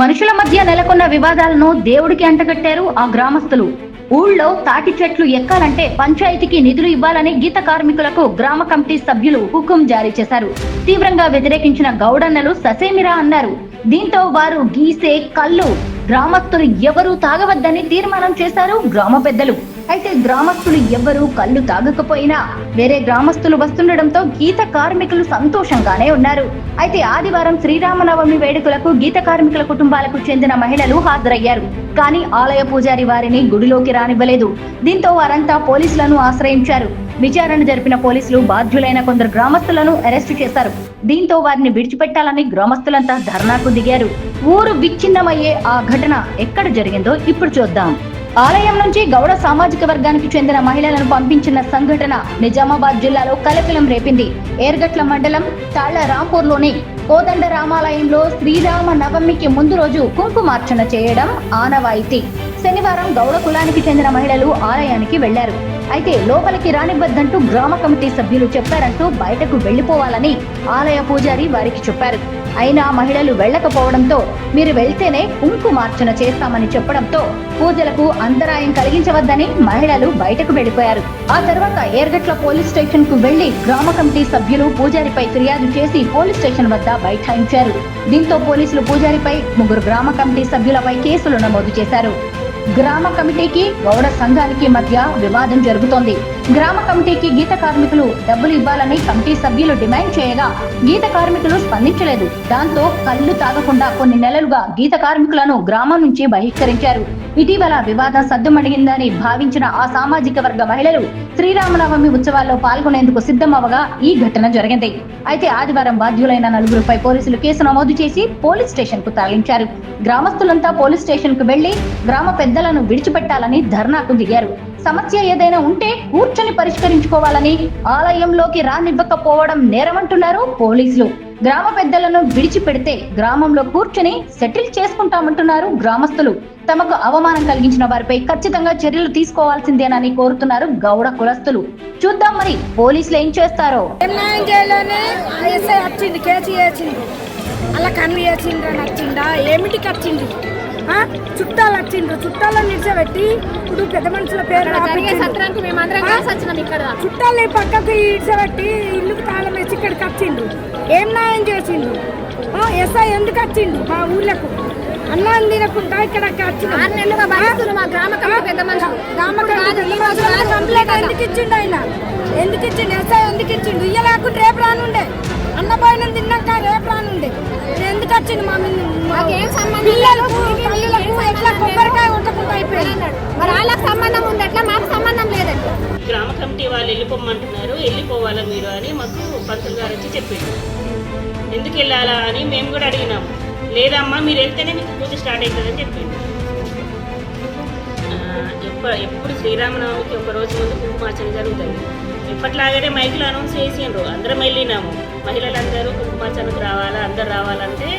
మనుషుల మధ్య నెలకొన్న వివాదాలను దేవుడికి అంటగట్టారు ఆ గ్రామస్తులు. ఊళ్ళో తాటి చెట్లు ఎక్కాలంటే పంచాయతీకి నిధులు ఇవ్వాలని గీత కార్మికులకు గ్రామ కమిటీ సభ్యులు హుకుం జారీ చేశారు. తీవ్రంగా వ్యతిరేకించిన గౌడన్నలు ససేమిరా అన్నారు. దీంతో వారు గీసే కళ్ళు గ్రామస్తులు ఎవరూ తాగవద్దని తీర్మానం చేశారు గ్రామ పెద్దలు. అయితే గ్రామస్తులు ఎవ్వరూ కళ్ళు తాగకపోయినా వేరే గ్రామస్తులు వస్తుండటంతో గీత కార్మికులు సంతోషంగానే ఉన్నారు. అయితే ఆదివారం శ్రీరామనవమి వేడుకలకు గీత కార్మికుల కుటుంబాలకు చెందిన మహిళలు హాజరయ్యారు. కానీ ఆలయ పూజారి వారిని గుడిలోకి రానివ్వలేదు. దీంతో వారంతా పోలీసులను ఆశ్రయించారు. విచారణ జరిపిన పోలీసులు బాధ్యులైన కొందరు గ్రామస్తులను అరెస్టు చేశారు. దీంతో వారిని విడిచిపెట్టాలని గ్రామస్తులంతా ధర్నాకు దిగారు. ఊరు విచ్ఛిన్నమయ్యే ఆ ఘటన ఎక్కడ జరిగిందో ఇప్పుడు చూద్దాం. ఆలయం నుంచి గౌడ సామాజిక వర్గానికి చెందిన మహిళలను పంపించిన సంఘటన నిజామాబాద్ జిల్లాలో కలకలం రేపింది. ఏర్గట్ల మండలం తాళ్ల రాంపూర్లోని కోదండ రామాలయంలో శ్రీరామ నవమికి ముందు రోజు కుంకుమార్చన చేయడం ఆనవాయితీ. శనివారం గౌడ కులానికి చెందిన మహిళలు ఆలయానికి వెళ్లారు. అయితే లోపలికి రానివ్వద్దంటూ గ్రామ కమిటీ సభ్యులు చెప్పారంటూ బయటకు వెళ్లిపోవాలని ఆలయ పూజారి వారికి చెప్పారు. అయినా మహిళలు వెళ్లకపోవడంతో మీరు వెళ్తేనే కుంకుమార్చన చేస్తామని చెప్పడంతో పూజలకు అంతరాయం కలిగించవద్దని మహిళలు బయటకు వెళ్లిపోయారు. ఆ తర్వాత ఏర్గట్ల పోలీస్ స్టేషన్ కు వెళ్లి గ్రామ కమిటీ సభ్యులు పూజారిపై ఫిర్యాదు చేసి పోలీస్ స్టేషన్ వద్ద బైఠాయించారు. దీంతో పోలీసులు పూజారిపై 3 గ్రామ కమిటీ సభ్యులపై కేసులు నమోదు చేశారు. గ్రామ కమిటీకి గౌడ సంఘానికి మధ్య వివాదం జరుగుతోంది. గ్రామ కమిటీకి గీత కార్మికులు డబ్బులు ఇవ్వాలని కమిటీ సభ్యులు డిమాండ్ చేయగా గీత కార్మికులు స్పందించలేదు. దాంతో కళ్ళు తాగకుండా కొన్ని నెలలుగా గీత కార్మికులను గ్రామం నుంచి బహిష్కరించారు. ఇటీవల వివాదం సద్దుమణిగిందని భావించిన ఆ సామాజిక వర్గ మహిళలు శ్రీరామనవమి ఉత్సవాల్లో పాల్గొనేందుకు సిద్ధమవగా ఈ ఘటన జరిగింది. అయితే ఆదివారం బాధ్యులైన 4గురిపై పోలీసులు కేసు నమోదు చేసి పోలీస్ స్టేషన్ కు తరలించారు. గ్రామస్తులంతా పోలీస్ స్టేషన్ కు వెళ్లి గ్రామ పెద్దలను విడిచిపెట్టాలని ధర్నాకు దిగారు. సమస్య ఏదైనా ఉంటే కూర్చొని పరిష్కరించుకోవాలని, ఆలయంలోకి రానివ్వకపోవడం నేరమంటున్నారు పోలీసులు. గ్రామ పెద్దలను విడిచిపెడితే గ్రామంలో కూర్చొని సెటిల్ చేసుకుంటామంటున్నారు గ్రామస్తులు. తమకు అవమానం కలిగించిన వారిపై ఖచ్చితంగా చర్యలు తీసుకోవాల్సిందేనని కోరుతున్నారు గౌడ కులస్తులు. చూద్దాం మరి పోలీసులు ఏం చేస్తారో. అలా కన్ను వేసిండ్రని వచ్చిందా, ఏమిటికి వచ్చింది? చుట్టాలు వచ్చిండ్రు, చుట్టాలను నిలిచబెట్టి ఇప్పుడు పెద్ద మనుషుల పేరు చుట్టాలు పక్కకు ఇడిచబెట్టి ఇల్లుకు తాళం వేసి ఇక్కడికి వచ్చిండ్రు. ఏం న్యాయం చేసిండ్రు? ఎస్ఐ ఎందుకు వచ్చిండు మా ఊళ్ళకు? అన్నం తినకుండా ఇక్కడ కంప్లైంట్ ఎందుకు ఇచ్చిండు? ఆయన ఎందుకు ఇచ్చిండు? ఎస్ఐ ఎందుకు ఇచ్చిండు? ఇయ్య లేకుండా రేపు రానుండే, అన్న పోయిన తిన్నాక రేపు రానుండే. ఎందుకు వచ్చింది? మా పిల్లలకు ఎట్లా కొబ్బరికాయ ఉండకుండా అయిపోయింది. మరి వాళ్ళకి సంబంధం ఉంది, ఎట్లా మాకు సంబంధం లేదండి. గ్రామ కమిటీ వాళ్ళు వెళ్ళిపోమంటున్నారు, వెళ్ళిపోవాలా మీరు అని మాకు పంతులు గారు వచ్చి చెప్పిండు. ఎందుకు వెళ్ళాలా అని మేము కూడా అడిగినాము. లేదమ్మా మీరు వెళ్తేనే మీకు పూజ స్టార్ట్ అవుతుందని చెప్పిండు. ఎప్పుడు శ్రీరామనవమికి 1 రోజు ముందు కుంకుమార్చన జరుగుతుంది. ఇప్పట్లాగానే మైకులు అనౌన్స్ చేసిండ్రు, అందరం వెళ్ళినాము. మహిళలందరూ కుంకుమార్చనకు రావాలా, అందరు రావాలంటే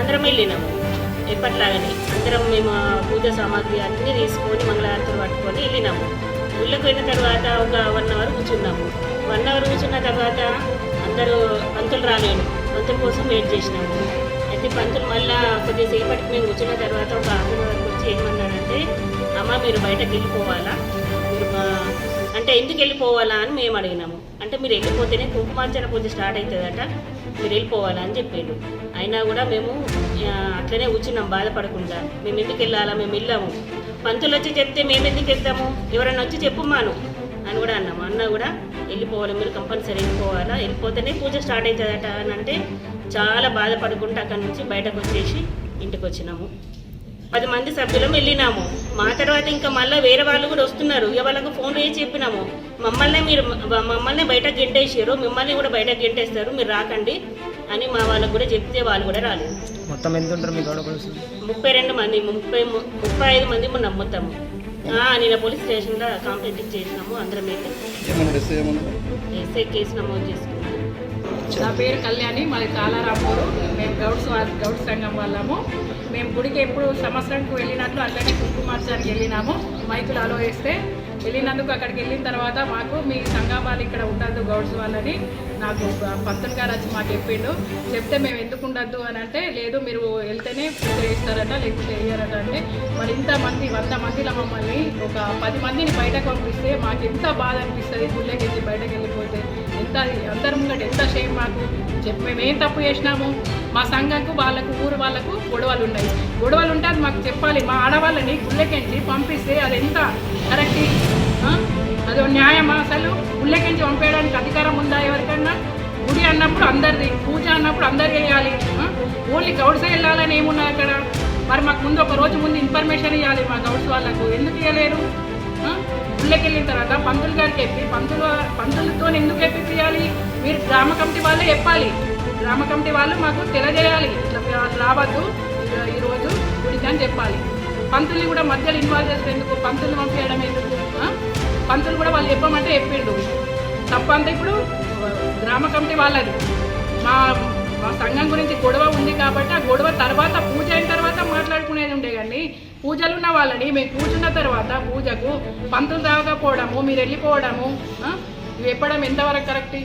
అందరం వెళ్ళినాము. ఎప్పట్లాగానే అందరం మేము పూజ సామాగ్రి అన్నీ తీసుకొని మంగళారతులు పట్టుకొని వెళ్ళినాము. ఊళ్ళోకి వెళ్ళిన తర్వాత ఒక 1 అవర్ కూర్చున్నాము. 1 అవర్ కూర్చున్న తర్వాత అందరూ పంతులు రాలేడు, పంతుల కోసం వెయిట్ చేసినాము. అయితే పంతులు మళ్ళీ కొద్దిసేపటికి మేము కూర్చున్న తర్వాత ఒక హాఫ్ అన్ అవర్ వచ్చి ఏమన్నారంటే, అమ్మ మీరు బయటకు వెళ్ళిపోవాలా, మీరు అంటే ఎందుకు వెళ్ళిపోవాలా అని మేము అడిగినాము. అంటే మీరు వెళ్ళిపోతేనే కుంకుమార్చన పూజ స్టార్ట్ అవుతుందట, మీరు వెళ్ళిపోవాలా అని చెప్పాడు. అయినా కూడా మేము అట్లనే కూర్చున్నాం బాధపడకుండా. మేము ఎందుకు వెళ్ళాలా, మేము వెళ్ళాము. పంతులు వచ్చి చెప్తే మేము ఎందుకు వెళ్తాము, ఎవరైనా వచ్చి చెప్పుమాను అని కూడా అన్నాము. అన్నా కూడా వెళ్ళిపోవాలి, మీరు కంపల్సరీ వెళ్ళిపోవాలా, వెళ్ళిపోతేనే పూజ స్టార్ట్ అవుతుందట అని అంటే చాలా బాధపడుకుంటూ అక్కడి నుంచి బయటకు వచ్చేసి ఇంటికి వచ్చినాము. 10 మంది సభ్యులం వెళ్ళినాము. మా తర్వాత ఇంకా మళ్ళీ వేరే వాళ్ళు కూడా వస్తున్నారు. ఇక వాళ్ళకు ఫోన్ చేసి చెప్పినాము, మమ్మల్ని బయటకు గెంటేసారు, మిమ్మల్ని కూడా బయటకు గెంటేస్తారు, మీరు రాకండి అని మా వాళ్ళకు కూడా చెప్తే వాళ్ళు కూడా రాలేదు. మొత్తం ఎంత ఉంటారు మీ గౌడ పోలీసులు? 32 మంది, 35 మంది మనం మొత్తము. నేను పోలీస్ స్టేషన్లో కంప్లైంట్ ఇచ్చేసినాము. అందరం ఎస్ఐ కేసు నమోదు చేసుకున్నాము. నా పేరు కళ్యాణి, మాది తాళారాంపూరు. మేము గౌడ్ సంఘం వాళ్ళము. మేము గుడికి ఎప్పుడు సంవత్సరానికి వెళ్ళినట్లు అట్లనే కుంకుమార్చనకి వెళ్ళినాము. మైకులు అలో వేస్తే వెళ్ళినందుకు అక్కడికి వెళ్ళిన తర్వాత మాకు మీ సంఘం వాళ్ళు ఇక్కడ ఉండద్దు గౌడ్స్ వాళ్ళని నాకు పంతులు గారు వచ్చి మాకు చెప్తే మేము ఎందుకు ఉండద్దు అని అంటే లేదు మీరు వెళ్తేనే పూజ చేస్తారట లేకపోతే వేయరట అంటే మరి ఇంతమంది 100 మందిలో మమ్మల్ని ఒక 10 మందిని బయటకు పంపిస్తే మాకు ఎంత బాధ అనిపిస్తుంది గుళ్ళకెళ్ళి బయటకు వెళ్ళిపోతే ఎంత అందరి ముంగట ఎంత షేమ్ మాకు మేమేం తప్పు చేసినాము మా సంఘంకు వాళ్ళకు ఊరు వాళ్ళకు గొడవలు ఉంటే అది మాకు చెప్పాలి మా ఆడవాళ్ళని గుళ్ళకెంచి పంపిస్తే అది ఎంత కరెక్ట్ అది న్యాయమా అసలు గుళ్ళకెంచి పంపేయడానికి అధికారం ఉందా ఎవరికన్నా గుడి అన్నప్పుడు అందరిది పూజ అన్నప్పుడు అందరు చేయాలి ఓన్లీ గౌడ్సే వెళ్ళాలని ఏమున్నది అక్కడ మరి మాకు ముందు ఒక రోజు ముందు ఇన్ఫర్మేషన్ ఇవ్వాలి మా గౌడ్స్ వాళ్ళకు ఎందుకు ఇవ్వలేరు గుళ్ళకి వెళ్ళిన తర్వాత పంతులు గారికి చెప్పి పంతులతో ఎందుకు ఎప్పియాలి మీరు గ్రామ కమిటీ వాళ్ళే చెప్పాలి గ్రామ కమిటీ వాళ్ళు మాకు తెలియజేయాలి ఇట్లా రావద్దు ఈరోజు గుడికి అని చెప్పాలి పంతుల్ని కూడా మధ్యలో ఇన్వాల్వ్ చేస్తే ఎందుకు పంతులు పంపించడం ఎందుకు పంతులు కూడా వాళ్ళు చెప్పమంటే చెప్పిండు తప్పంతా ఇప్పుడు గ్రామ కమిటీ వాళ్ళది మా సంఘం గురించి గొడవ ఉంది కాబట్టి ఆ గొడవ తర్వాత పూజ అయిన తర్వాత మాట్లాడుకునేది ఉండే కానీ పూజలు ఉన్న వాళ్ళని మేము కూర్చున్న తర్వాత పూజకు పంతులు రాకపోవడము మీరు వెళ్ళిపోవడము ఇవి చెప్పడం ఎంతవరకు కరెక్ట్